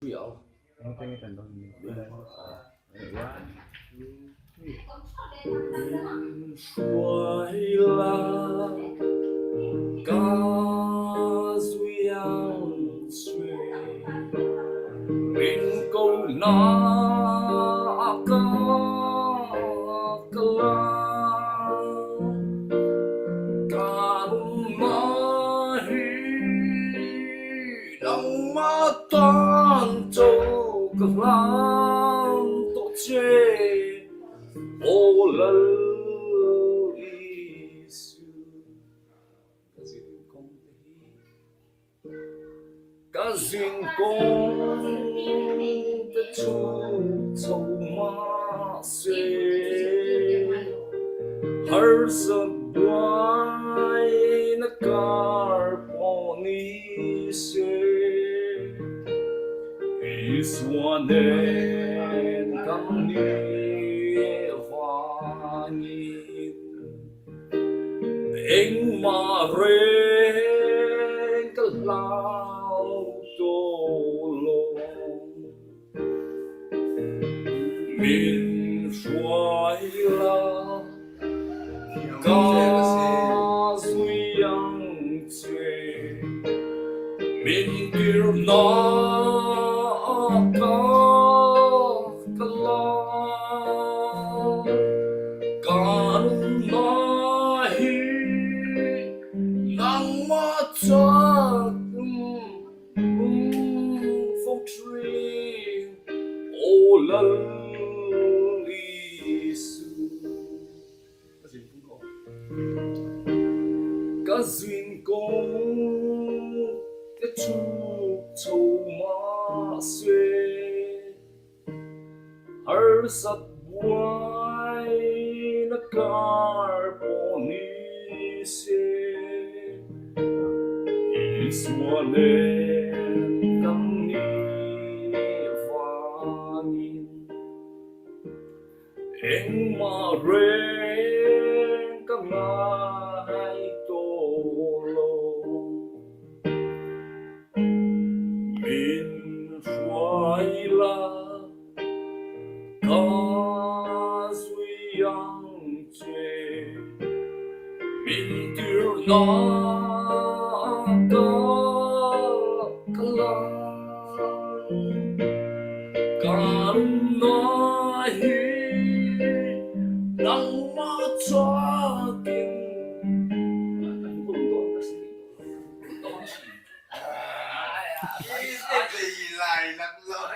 Biểu cái trận đấu bên đây quá suối là ca duyên xuôi bên câu na ca ca ca ma hi đăng ma tan châu ca lang tổ chế ô lần cả duyên công ta chu châu ma xuê har sa đoai na carboni xuê Iswanen kami vangin Eng maren kalau tolong Min suai la ca duyang chue Min tiêu na ca la ca na hi nang ma cha phong tree ô lần li su cả duyên công cái chu châu ma xuê har sat buai na carboni se Iswanen kami vangin Eng maren kamay tolong Min suai la ca duyang chue Min tiêu na ca lang ca na hi nang ma cha kinh Cái gì lại nặng rồi.